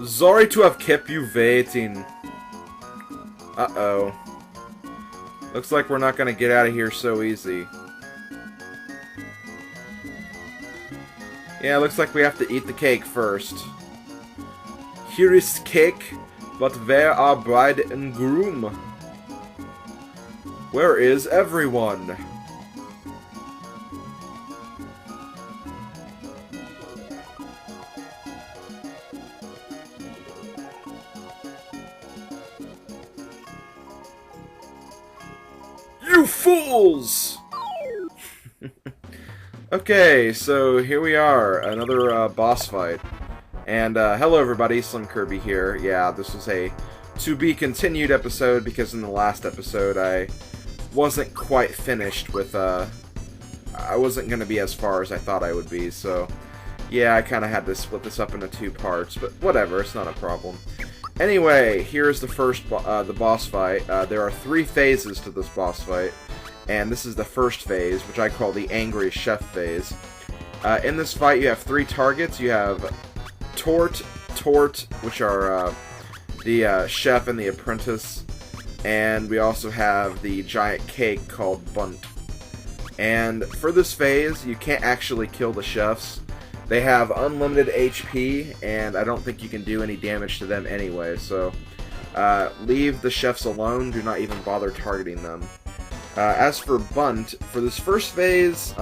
Sorry to have kept you waiting. Uh-oh. Looks like we're not gonna get out of here so easy. Yeah, looks like we have to eat the cake first. Here is cake, but where are bride and groom? Where is everyone? You fools! Okay, so here we are, another boss fight. And hello everybody, SlimKirby here. Yeah, this was a to-be-continued episode because in the last episode I wasn't quite finished with, I wasn't going to be as far as I thought I would be, so yeah, I kind of had to split this up into two parts, but whatever, it's not a problem. Anyway, here's the first, the boss fight. There are 3 phases to this boss fight, and this is the first phase, which I call the Angry Chef phase. In this fight, you have 3 targets. You have Tort, which are the chef and the apprentice, and we also have the giant cake called Bundt. And for this phase, you can't actually kill the chefs. They have unlimited HP, and I don't think you can do any damage to them anyway, so leave the chefs alone, do not even bother targeting them. As for Bundt, for this first phase,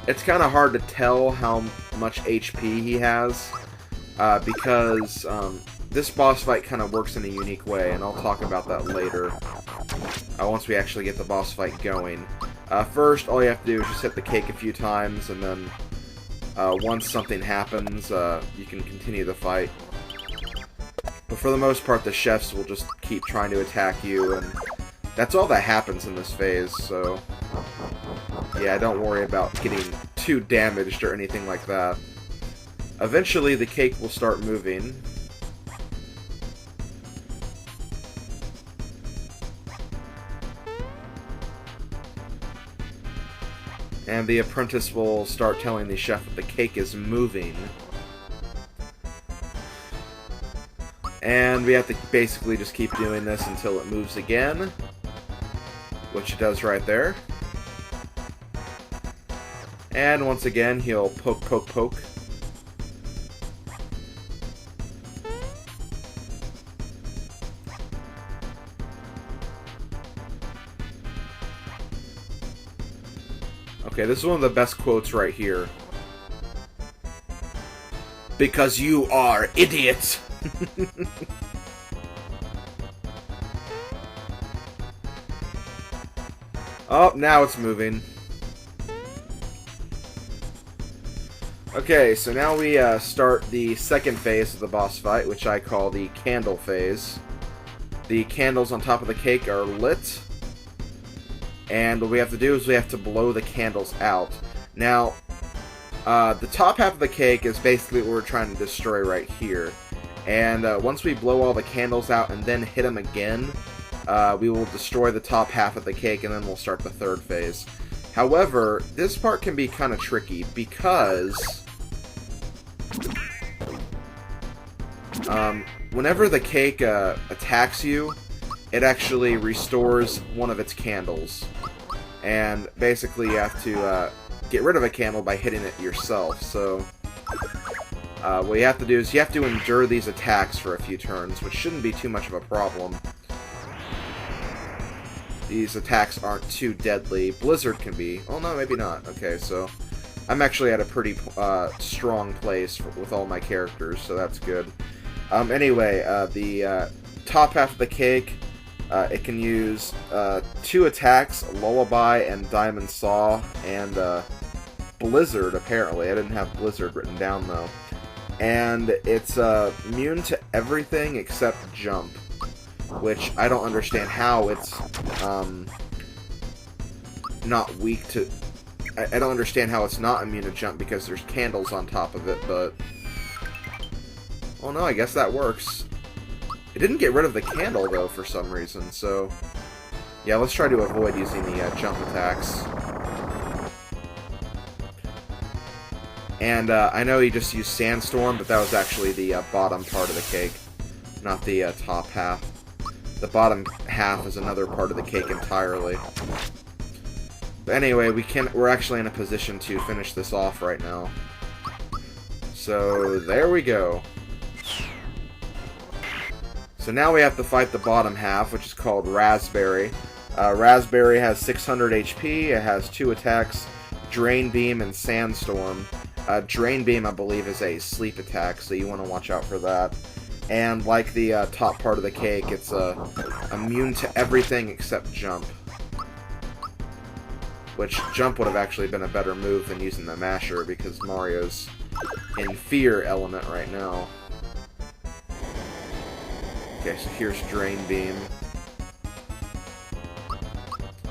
it's kind of hard to tell how much HP he has, because this boss fight kind of works in a unique way, and I'll talk about that later, once we actually get the boss fight going. First, all you have to do is just hit the cake a few times, and then once something happens, you can continue the fight. But for the most part, the chefs will just keep trying to attack you, and that's all that happens in this phase, so yeah, don't worry about getting too damaged or anything like that. Eventually, the cake will start moving. And the apprentice will start telling the chef that the cake is moving. And we have to basically just keep doing this until it moves again, which it does right there. And once again, he'll poke, poke, poke. Okay, this is one of the best quotes right here. Because you are idiots! Oh, now it's moving. Okay, so now we start the second phase of the boss fight, which I call the candle phase. The candles on top of the cake are lit, and what we have to do is we have to blow the candles out. Now, the top half of the cake is basically what we're trying to destroy right here. And once we blow all the candles out and then hit them again, we will destroy the top half of the cake, and then we'll start the third phase. However, this part can be kind of tricky because whenever the cake attacks you, it actually restores one of its candles. And basically you have to get rid of a candle by hitting it yourself. So what you have to do is you have to endure these attacks for a few turns, which shouldn't be too much of a problem. These attacks aren't too deadly. Blizzard can be. Oh no, maybe not. Okay, so I'm actually at a pretty strong place with all my characters, so that's good. Anyway, the top half of the cake, it can use 2 attacks, Lullaby and Diamond Saw, and Blizzard, apparently. I didn't have Blizzard written down, though. And it's immune to everything except Jump, which I don't understand how it's not weak to... I don't understand how it's not immune to Jump because there's candles on top of it, but... Oh no, I guess that works. It didn't get rid of the candle, though, for some reason, so... Yeah, let's try to avoid using the jump attacks. And I know he just used Sandstorm, but that was actually the bottom part of the cake, not the top half. The bottom half is another part of the cake entirely. But anyway, we're actually in a position to finish this off right now. So there we go. So now we have to fight the bottom half, which is called Raspberry. Raspberry has 600 HP, it has 2 attacks, Drain Beam and Sandstorm. Drain Beam, I believe, is a sleep attack, so you want to watch out for that. And like the top part of the cake, it's immune to everything except Jump. Which, Jump would have actually been a better move than using the Masher, because Mario's in Fear element right now. Okay, so here's Drain Beam.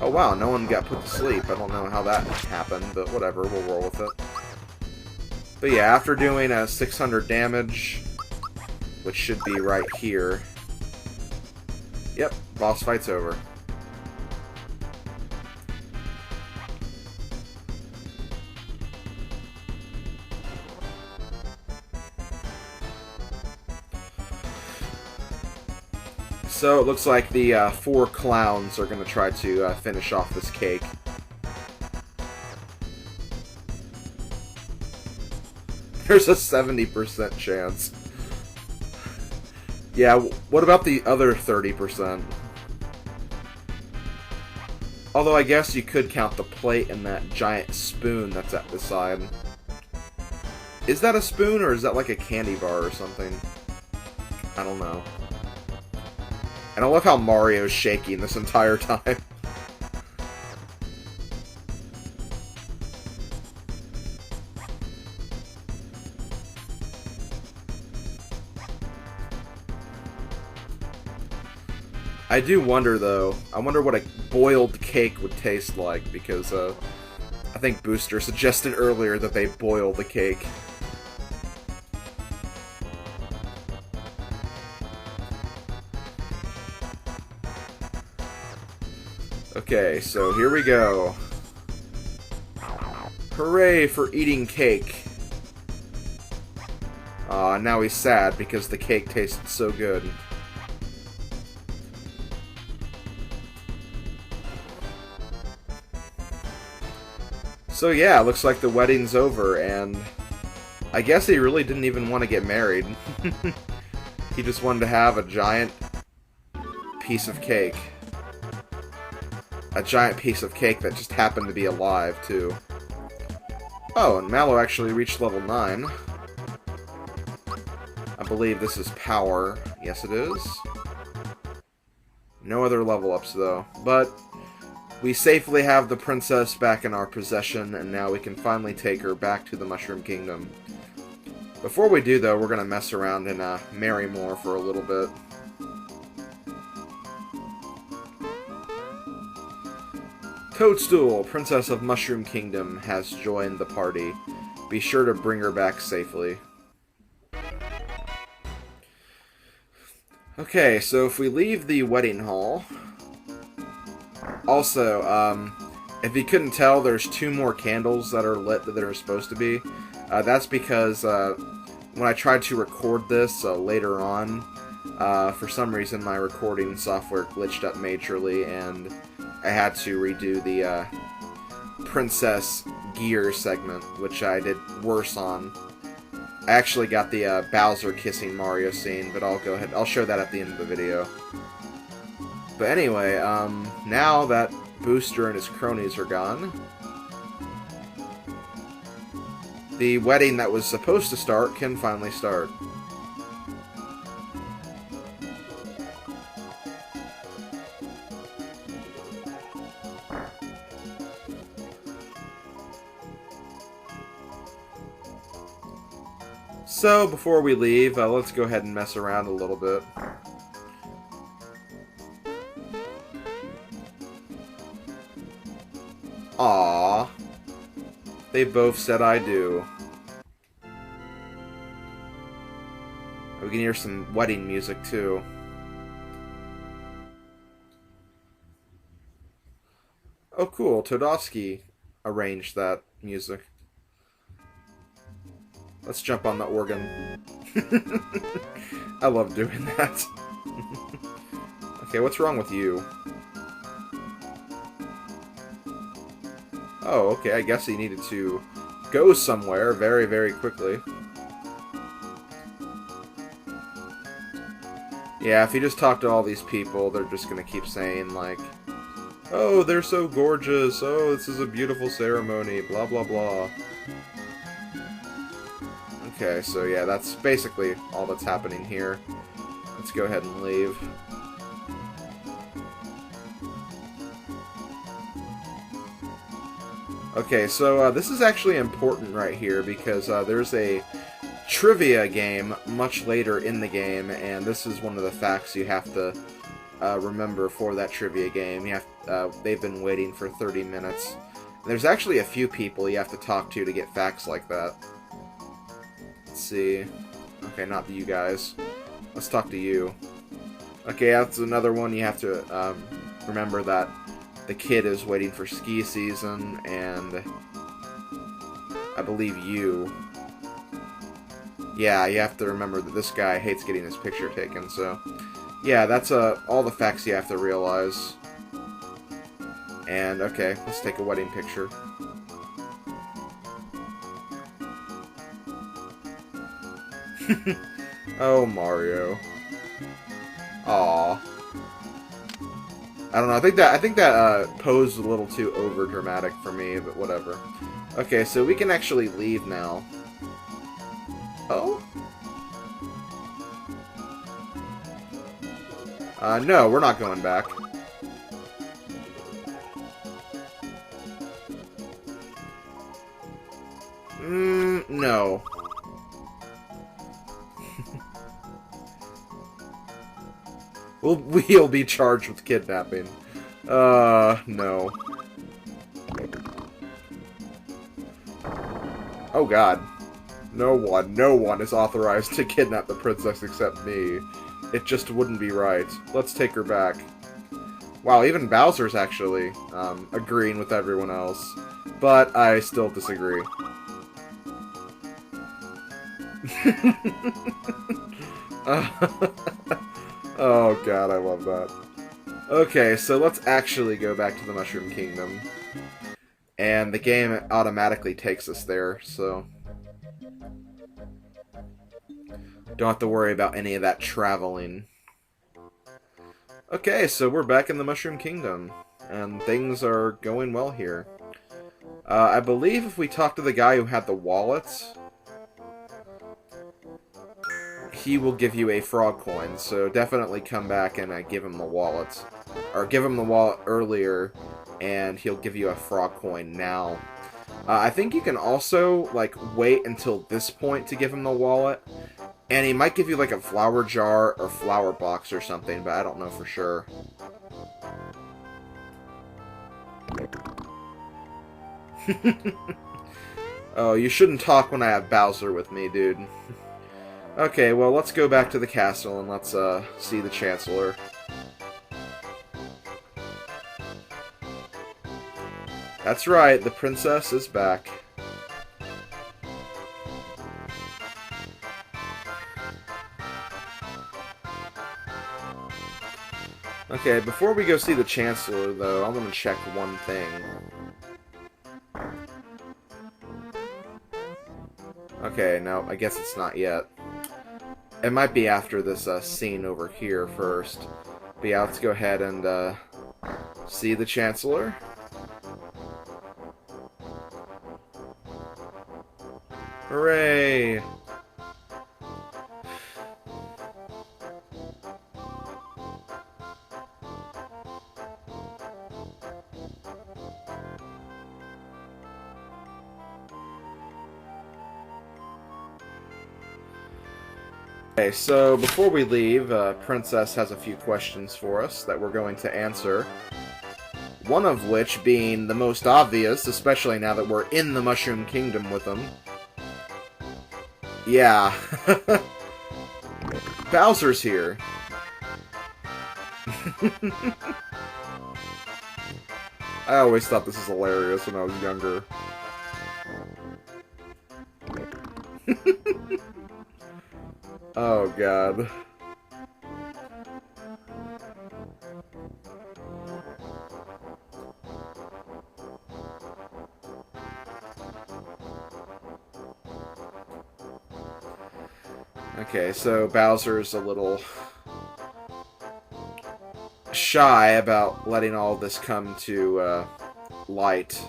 Oh wow, no one got put to sleep. I don't know how that happened, but whatever, we'll roll with it. But yeah, after doing 600 damage, which should be right here, yep, boss fight's over. So it looks like the 4 clowns are going to try to finish off this cake. There's a 70% chance. Yeah, what about the other 30%? Although I guess you could count the plate and that giant spoon that's at the side. Is that a spoon or is that like a candy bar or something? I don't know. And I love how Mario's shaking this entire time. I do wonder, though. I wonder what a boiled cake would taste like, because I think Booster suggested earlier that they boil the cake. Okay, so here we go. Hooray for eating cake. Now he's sad because the cake tasted so good. So yeah, looks like the wedding's over, and I guess he really didn't even want to get married. He just wanted to have a giant piece of cake. A giant piece of cake that just happened to be alive, too. Oh, and Mallow actually reached level 9. I believe this is power. Yes, it is. No other level ups, though. But we safely have the princess back in our possession, and now we can finally take her back to the Mushroom Kingdom. Before we do, though, we're going to mess around in Marrymore for a little bit. Toadstool, Princess of Mushroom Kingdom, has joined the party. Be sure to bring her back safely. Okay, so if we leave the wedding hall... Also, if you couldn't tell, there's 2 more candles that are lit that are supposed to be. That's because when I tried to record this later on, for some reason my recording software glitched up majorly, and I had to redo the Princess Gear segment, which I did worse on. I actually got the Bowser kissing Mario scene, but I'll show that at the end of the video. But anyway, now that Booster and his cronies are gone, the wedding that was supposed to start can finally start. So, before we leave, let's go ahead and mess around a little bit. Aww. They both said I do. We can hear some wedding music, too. Oh, cool. Todovsky arranged that music. Let's jump on the organ. I love doing that. Okay, what's wrong with you? Oh, okay, I guess he needed to go somewhere very, very quickly. Yeah, if you just talk to all these people, they're just gonna keep saying, like, oh, they're so gorgeous, oh, this is a beautiful ceremony, blah, blah, blah. Okay, so yeah, that's basically all that's happening here. Let's go ahead and leave. Okay, so this is actually important right here because there's a trivia game much later in the game, and this is one of the facts you have to remember for that trivia game. You have they've been waiting for 30 minutes. And there's actually a few people you have to talk to get facts like that. Let's see. Okay, not you guys. Let's talk to you. Okay, that's another one you have to remember that the kid is waiting for ski season, and I believe you. Yeah, you have to remember that this guy hates getting his picture taken, so yeah, that's all the facts you have to realize. And, okay, let's take a wedding picture. Oh, Mario. Aww. I don't know, I think that posed a little too over dramatic for me, but whatever. Okay, so we can actually leave now. Oh? No, we're not going back. No. We'll be charged with kidnapping. No. Oh god. No one is authorized to kidnap the princess except me. It just wouldn't be right. Let's take her back. Wow, even Bowser's actually agreeing with everyone else. But I still disagree. Oh god, I love that. Okay, so let's actually go back to the Mushroom Kingdom. And the game automatically takes us there, so don't have to worry about any of that traveling. Okay, so we're back in the Mushroom Kingdom, and things are going well here. I believe if we talk to the guy who had the wallet, he will give you a frog coin, so definitely come back and give him the wallet. Or give him the wallet earlier, and he'll give you a frog coin now. I think you can also, like, wait until this point to give him the wallet, and he might give you, like, a flower jar or flower box or something, but I don't know for sure. Oh, you shouldn't talk when I have Bowser with me, dude. Okay, well, let's go back to the castle and let's see the Chancellor. That's right, the princess is back. Okay, before we go see the Chancellor, though, I'm gonna check one thing. Okay, no, I guess it's not yet. It might be after this scene over here first. But yeah, let's go ahead and see the Chancellor. Hooray! Okay, so before we leave, Princess has a few questions for us that we're going to answer. One of which being the most obvious, especially now that we're in the Mushroom Kingdom with them. Yeah. Bowser's here. I always thought this was hilarious when I was younger. Oh, God. Okay, so Bowser's a little shy about letting all this come to light.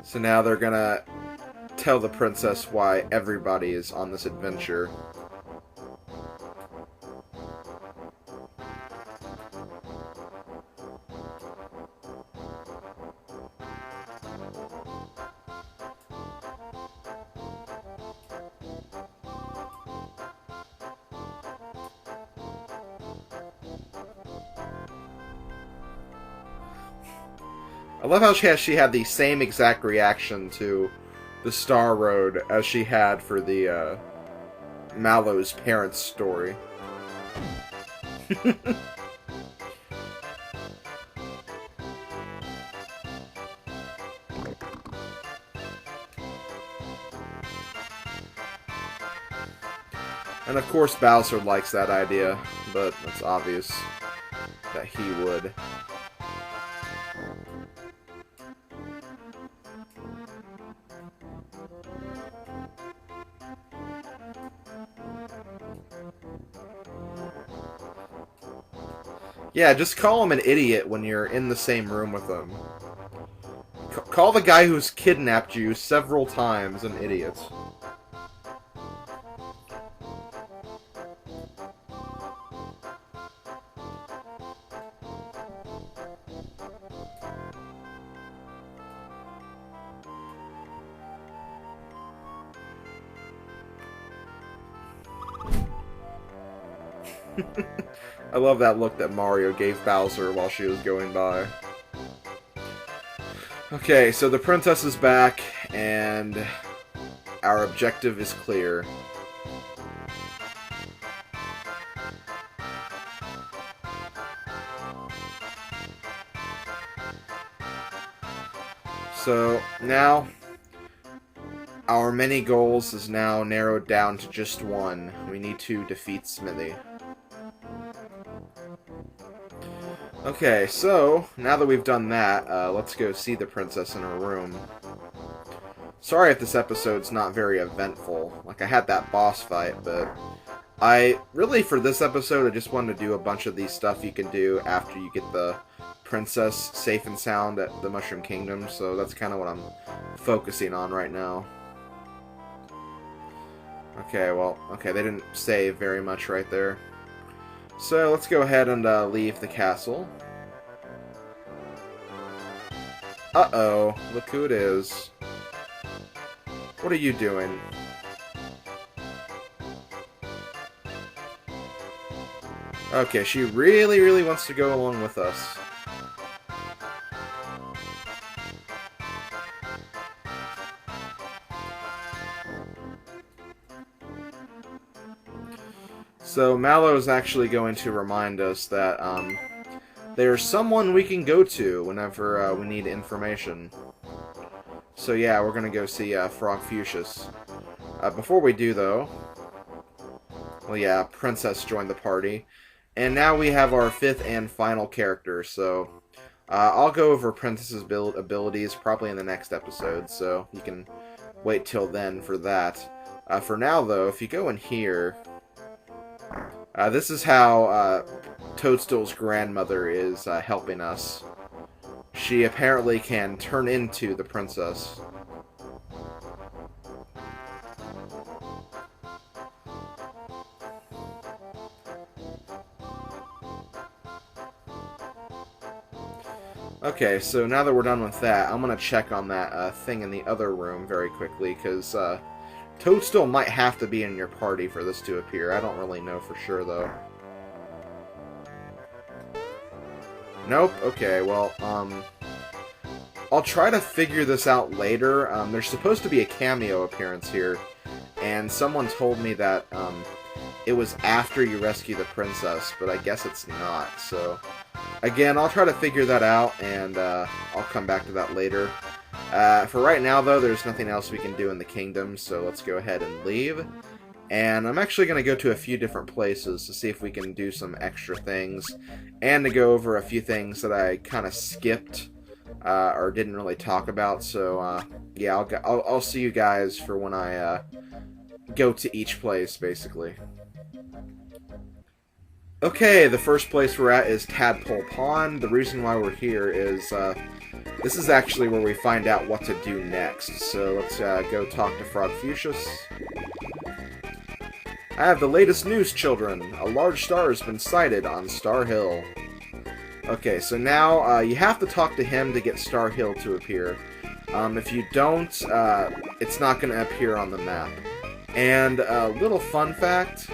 So now they're gonna tell the princess why everybody is on this adventure. I love how she had the same exact reaction to the Star Road as she had for the Mallow's parents' story. And of course Bowser likes that idea, but it's obvious that he would. Yeah, just call him an idiot when you're in the same room with him. Call the guy who's kidnapped you several times an idiot. I love that look that Mario gave Bowser while she was going by. Okay, so the princess is back, and our objective is clear. So now our many goals is now narrowed down to just one. We need to defeat Smithy. Okay, so now that we've done that, let's go see the princess in her room. Sorry if this episode's not very eventful. Like, I had that boss fight, but I really, for this episode, I just wanted to do a bunch of these stuff you can do after you get the princess safe and sound at the Mushroom Kingdom, so that's kind of what I'm focusing on right now. Okay, well, okay, they didn't say very much right there. So let's go ahead and leave the castle. Uh-oh, look who it is. What are you doing? Okay, she really, really wants to go along with us. So Mallow is actually going to remind us that there's someone we can go to whenever we need information. So yeah, we're gonna go see Frog Fuchsius. Before we do, though, well, yeah, Princess joined the party, and now we have our fifth and final character. So I'll go over Princess's abilities probably in the next episode, so you can wait till then for that. For now, though, if you go in here. This is how Toadstool's grandmother is helping us. She apparently can turn into the princess. Okay, so now that we're done with that, I'm going to check on that thing in the other room very quickly, because Toadstool might have to be in your party for this to appear. I don't really know for sure, though. Nope. Okay, well, I'll try to figure this out later. There's supposed to be a cameo appearance here, and someone told me that it was after you rescue the princess, but I guess it's not, so... Again, I'll try to figure that out, and I'll come back to that later. For right now, though, there's nothing else we can do in the kingdom, so let's go ahead and leave. And I'm actually going to go to a few different places to see if we can do some extra things, and to go over a few things that I kind of skipped or didn't really talk about. So, yeah, I'll see you guys for when I go to each place, basically. Okay, the first place we're at is Tadpole Pond. The reason why we're here is, this is actually where we find out what to do next. So let's go talk to Frogfucius. I have the latest news, children. A large star has been sighted on Star Hill. Okay, so now you have to talk to him to get Star Hill to appear. If you don't, it's not going to appear on the map. And a little fun fact...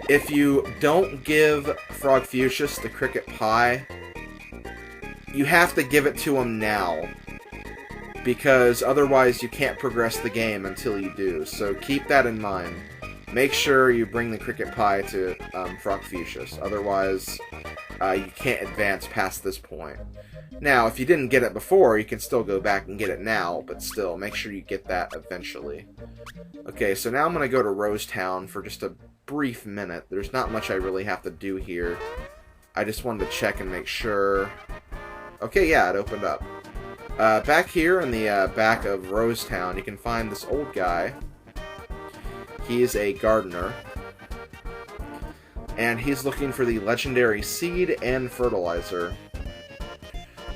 If you don't give Frogfucius the cricket pie, you have to give it to him now, because otherwise you can't progress the game until you do, so keep that in mind. Make sure you bring the cricket pie to Frogfucius, otherwise you can't advance past this point. Now, if you didn't get it before, you can still go back and get it now, but still, make sure you get that eventually. Okay, so now I'm going to go to Rosetown for just a brief minute. There's not much I really have to do here. I just wanted to check and make sure... Okay, yeah, it opened up. Back here in the back of Rosetown, you can find this old guy. He's a gardener. And he's looking for the legendary seed and fertilizer.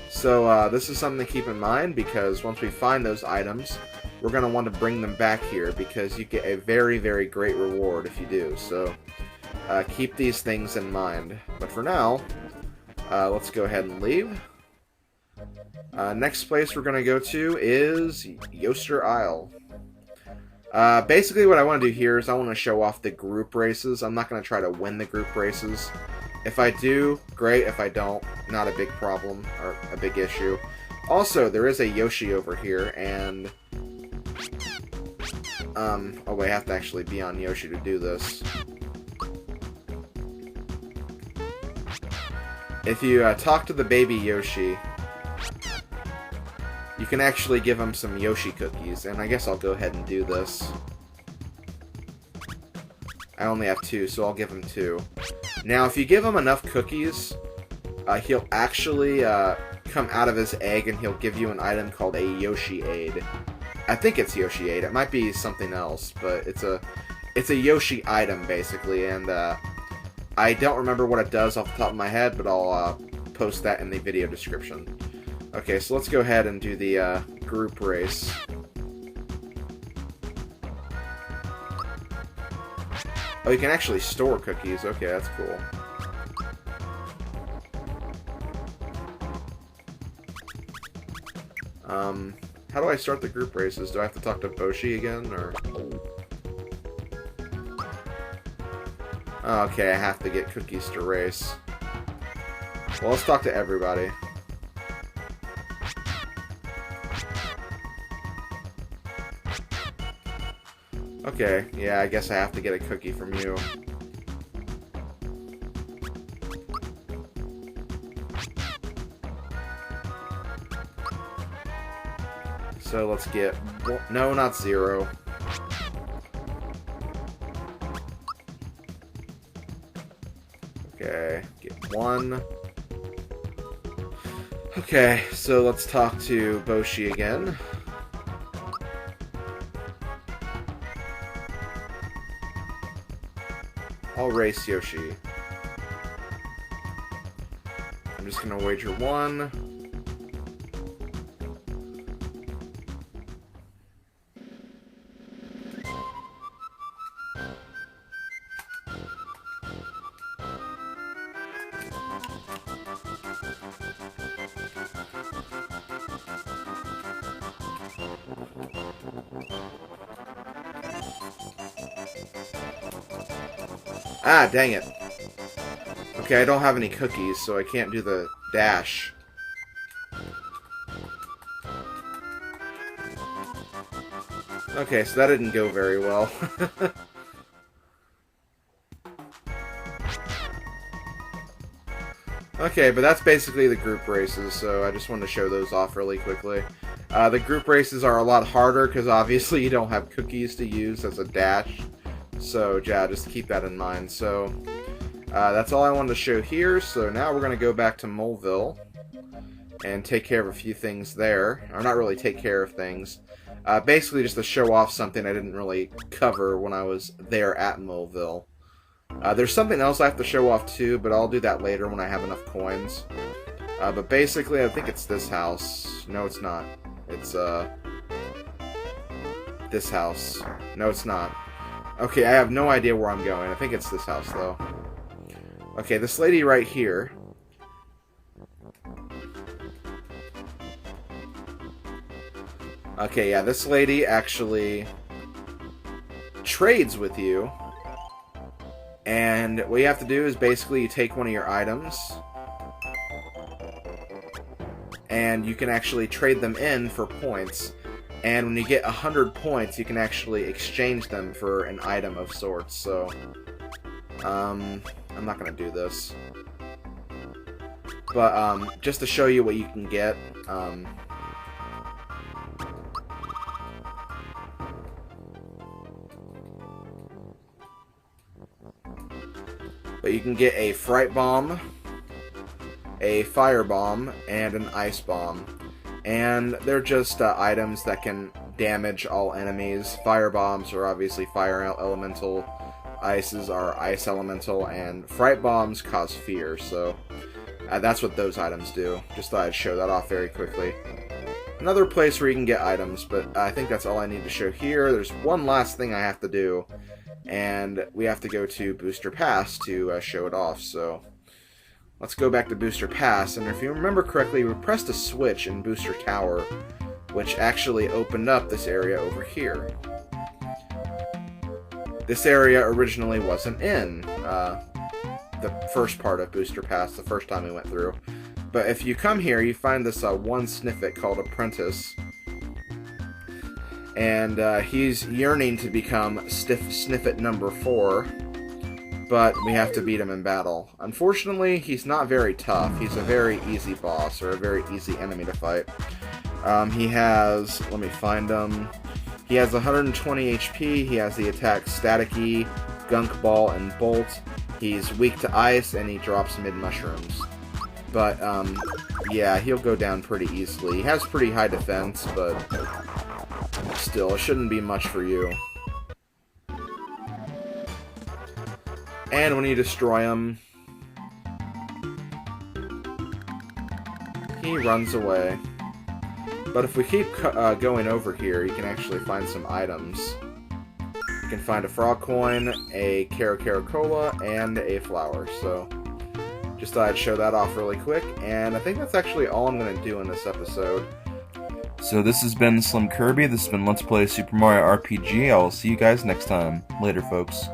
So this is something to keep in mind, because once we find those items, we're going to want to bring them back here, because you get a very, very great reward if you do. So keep these things in mind. But for now, let's go ahead and leave. Next place we're going to go to is Yoster Isle. Basically what I want to do here is I want to show off the group races. I'm not going to try to win the group races. If I do, great. If I don't, not a big problem or a big issue. Also, there is a Yoshi over here, and... oh wait, I have to actually be on Yoshi to do this. If you talk to the baby Yoshi, you can actually give him some Yoshi cookies, and I guess I'll go ahead and do this. I only have 2, so I'll give him 2. Now, if you give him enough cookies, he'll actually come out of his egg and he'll give you an item called a Yoshi-Aide. I think it's Yoshi-Aide. It might be something else, but it's a Yoshi item, basically, and I don't remember what it does off the top of my head, but I'll post that in the video description. Okay, so let's go ahead and do the group race. Oh, you can actually store cookies. Okay, that's cool. How do I start the group races? Do I have to talk to Boshi again, or...? Oh, okay, I have to get cookies to race. Well, let's talk to everybody. Okay, yeah, I guess I have to get a cookie from you. So let's get... No, not 0. Okay, get 1. Okay, so let's talk to Boshi again. I'll race Yoshi. I'm just gonna wager 1. Ah, dang it. Okay, I don't have any cookies, so I can't do the dash. Okay, so that didn't go very well. Okay, but that's basically the group races, so I just wanted to show those off really quickly. The group races are a lot harder, because obviously you don't have cookies to use as a dash. So, yeah, just keep that in mind. So, that's all I wanted to show here, so now we're going to go back to Moleville and take care of a few things there. Or not really take care of things. Basically just to show off something I didn't really cover when I was there at Moleville. There's something else I have to show off too, but I'll do that later when I have enough coins. But basically, I think it's this house. No, it's not. It's, this house. No, it's not. Okay, I have no idea where I'm going. I think it's this house, though. Okay, this lady right here. Okay, yeah, this lady actually trades with you. And what you have to do is basically you take one of your items. And you can actually trade them in for points. And when you get 100 points, you can actually exchange them for an item of sorts. So, I'm not going to do this. But, just to show you what you can get, but you can get a fright bomb, a fire bomb, and an ice bomb. And they're just items that can damage all enemies. Fire bombs are obviously fire elemental, ices are ice elemental, and fright bombs cause fear. So that's what those items do. Just thought I'd show that off very quickly. Another place where you can get items, but I think that's all I need to show here. There's one last thing I have to do, and we have to go to Booster Pass to show it off. So let's go back to Booster Pass, and if you remember correctly, we pressed a switch in Booster Tower, which actually opened up this area over here. This area originally wasn't in the first part of Booster Pass, the first time we went through. But if you come here, you find this one Sniffet called Apprentice, and he's yearning to become Sniffet number 4. But we have to beat him in battle. Unfortunately, he's not very tough. He's a very easy boss, or a very easy enemy to fight. He has, let me find him. He has 120 HP, he has the attacks Staticky, Gunk Ball, and Bolt. He's weak to ice, and he drops mid-mushrooms. But, yeah, he'll go down pretty easily. He has pretty high defense, but still, it shouldn't be much for you. And when you destroy him, he runs away. But if we keep going over here, you can actually find some items. You can find a frog coin, a Caro Cola, and a flower. So, just thought I'd show that off really quick. And I think that's actually all I'm going to do in this episode. So this has been SlimKirby. This has been Let's Play Super Mario RPG. I will see you guys next time. Later, folks.